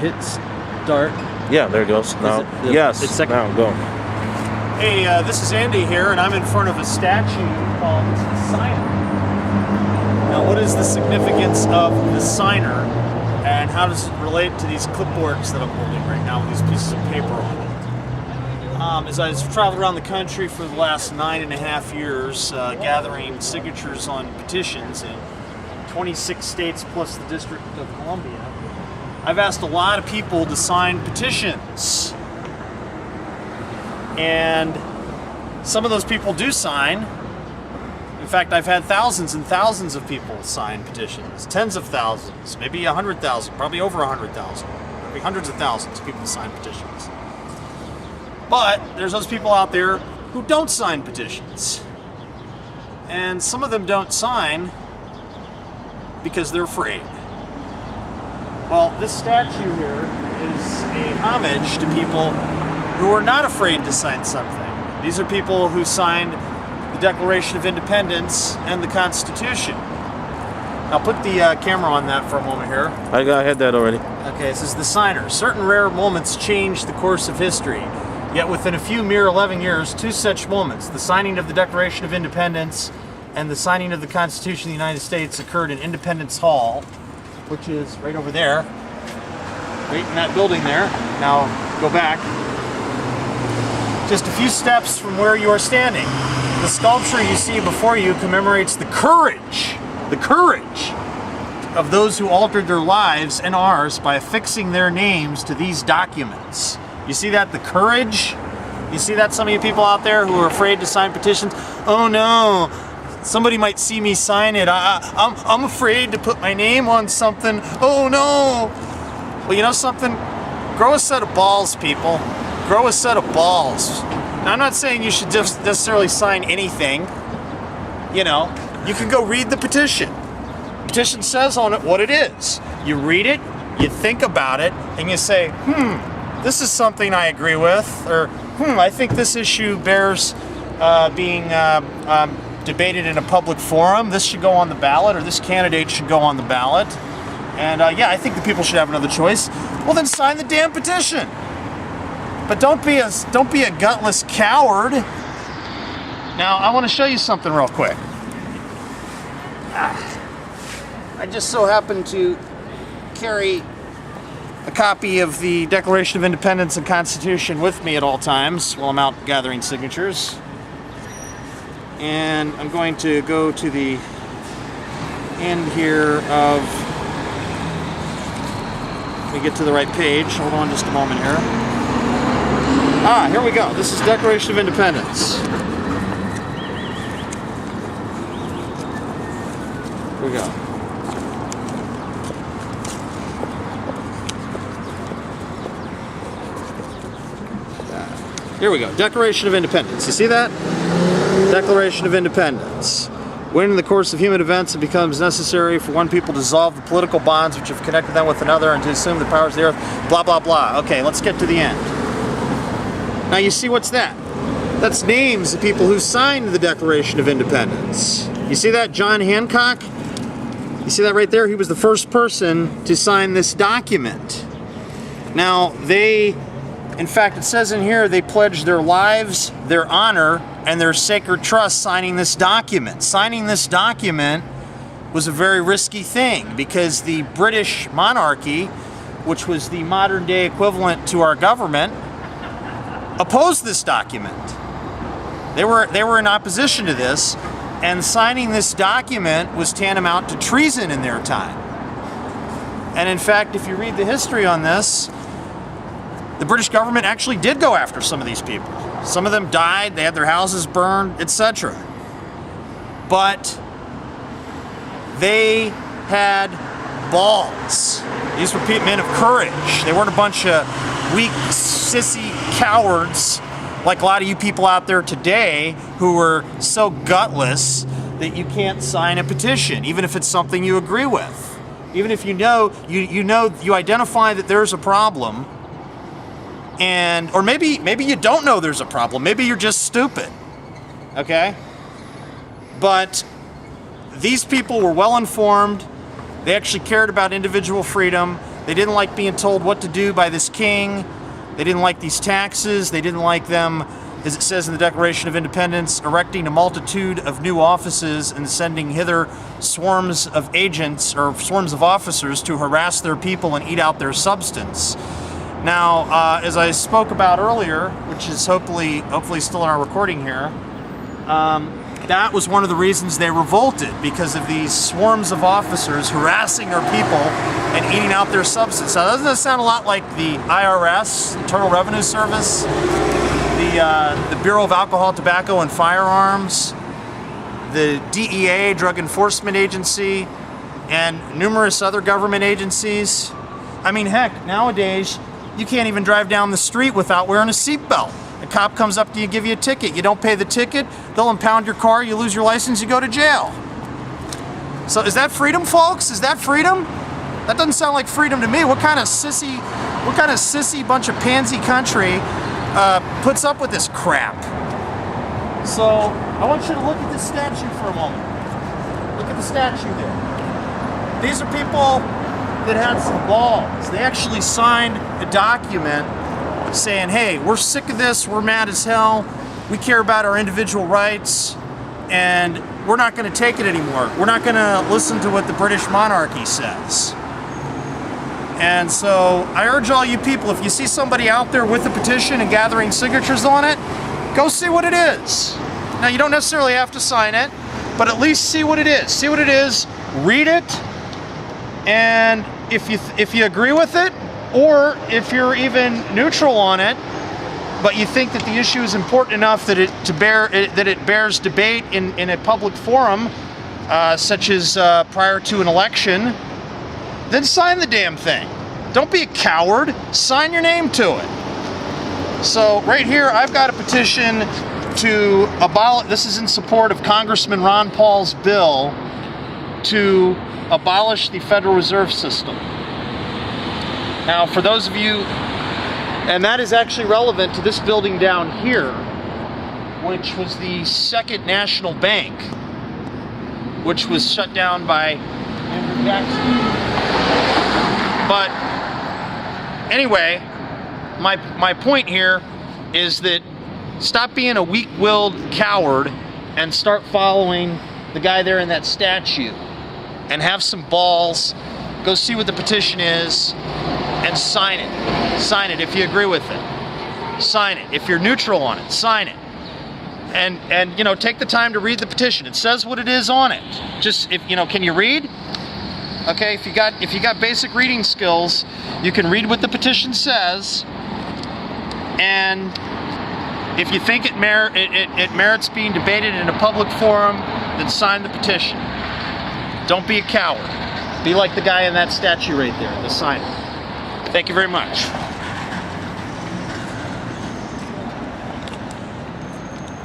hit start. Yeah, there it goes. Now, yes, it's second. now go. Hey, this is Andy here, and I'm in front of a statue called the Signer. Now, what is the significance of the Signer, and how does it relate to these clipboards that I'm holding right now with these pieces of paper on it? As I've traveled around the country for the last 9.5 years, gathering signatures on petitions in 26 states plus the District of Columbia, I've asked a lot of people to sign petitions. And some of those people do sign. In fact, I've had thousands and thousands of people sign petitions, tens of thousands, maybe 100,000, probably over 100,000, maybe hundreds of thousands of people sign petitions. But there's those people out there who don't sign petitions. And some of them don't sign because they're afraid. Well, this statue here is a homage to people who are not afraid to sign something. These are people who signed the Declaration of Independence and the Constitution. Now put the camera on that for a moment here. I had that already. Okay, this is the Signer. Certain rare moments change the course of history. Yet within a few mere 11 years, two such moments, the signing of the Declaration of Independence and the signing of the Constitution of the United States, occurred in Independence Hall, which is right over there. Right in that building there. Now go back. Just a few steps from where you are standing. The sculpture you see before you commemorates the courage of those who altered their lives and ours by affixing their names to these documents. You see that? The courage? You see that? Some of you people out there who are afraid to sign petitions? Oh no, somebody might see me sign it. I'm afraid to put my name on something. Oh no. Well, you know something? Grow a set of balls, people. Grow a set of balls. Now, I'm not saying you should just necessarily sign anything. You know, you can go read the petition. The petition says on it what it is. You read it, you think about it, and you say, this is something I agree with, or I think this issue bears being debated in a public forum. This should go on the ballot, or this candidate should go on the ballot. And yeah, I think the people should have another choice. Well, then sign the damn petition. But don't be a gutless coward. Now, I want to show you something real quick. I just so happen to carry a copy of the Declaration of Independence and Constitution with me at all times while I'm out gathering signatures. And I'm going to go to the end here of... Let me get to the right page. Hold on just a moment here. Here we go. This is Declaration of Independence. Here we go. Here we go. Declaration of Independence. You see that? Declaration of Independence. When in the course of human events it becomes necessary for one people to dissolve the political bonds which have connected them with another and to assume the powers of the earth, blah, blah, blah. Okay, let's get to the end. Now you see what's that? That's names of people who signed the Declaration of Independence. You see that? John Hancock? You see that right there? He was the first person to sign this document. Now, in fact, it says in here they pledged their lives, their honor, and their sacred trust signing this document. Signing this document was a very risky thing because the British monarchy, which was the modern day equivalent to our government, opposed this document. They were in opposition to this, and signing this document was tantamount to treason in their time. And in fact, if you read the history on this, the British government actually did go after some of these people. Some of them died, they had their houses burned, etc. But they had balls. These were men of courage. They weren't a bunch of weak, sissy cowards like a lot of you people out there today who are so gutless that you can't sign a petition, even if it's something you agree with. Even if you identify that there's a problem, or maybe you don't know there's a problem. Maybe you're just stupid. Okay? But these people were well informed. They actually cared about individual freedom. They didn't like being told what to do by this king. They didn't like these taxes. They didn't like them, as it says in the Declaration of Independence, erecting a multitude of new offices and sending hither swarms of agents or swarms of officers to harass their people and eat out their substance. Now, as I spoke about earlier, which is hopefully still in our recording here, that was one of the reasons they revolted, because of these swarms of officers harassing their people and eating out their substance. Now, doesn't that sound a lot like the IRS, Internal Revenue Service, the Bureau of Alcohol, Tobacco, and Firearms, the DEA, Drug Enforcement Agency, and numerous other government agencies? I mean, heck, nowadays, you can't even drive down the street without wearing a seatbelt. A cop comes up to you, give you a ticket. You don't pay the ticket, they'll impound your car, you lose your license, you go to jail. So is that freedom, folks? Is that freedom? That doesn't sound like freedom to me. What kind of sissy bunch of pansy country puts up with this crap? So I want you to look at this statue for a moment. Look at the statue there. These are people that had some balls. They actually signed a document saying, hey, we're sick of this, we're mad as hell, we care about our individual rights, and we're not going to take it anymore. We're not going to listen to what the British monarchy says. And so I urge all you people, if you see somebody out there with a petition and gathering signatures on it, go see what it is. Now, you don't necessarily have to sign it, but at least see what it is. See what it is, read it, and if you agree with it, or if you're even neutral on it, but you think that the issue is important enough that it bears debate in a public forum, such as prior to an election, then sign the damn thing. Don't be a coward. Sign your name to it. So right here, I've got a petition to abolish. This is in support of Congressman Ron Paul's bill to abolish the Federal Reserve System. Now, for those of you, and that is actually relevant to this building down here, which was the Second National Bank, which was shut down by Andrew Jackson. But anyway, my point here is that stop being a weak-willed coward and start following the guy there in that statue, and have some balls. Go see what the petition is and sign it. Sign it if you agree with it. Sign it. If you're neutral on it, sign it. And you know, take the time to read the petition. It says what it is on it. Just, if you know, can you read? Okay, if you got basic reading skills, you can read what the petition says, and if you think it merits being debated in a public forum, then sign the petition. Don't be a coward. Be like the guy in that statue right there, the signer. Thank you very much.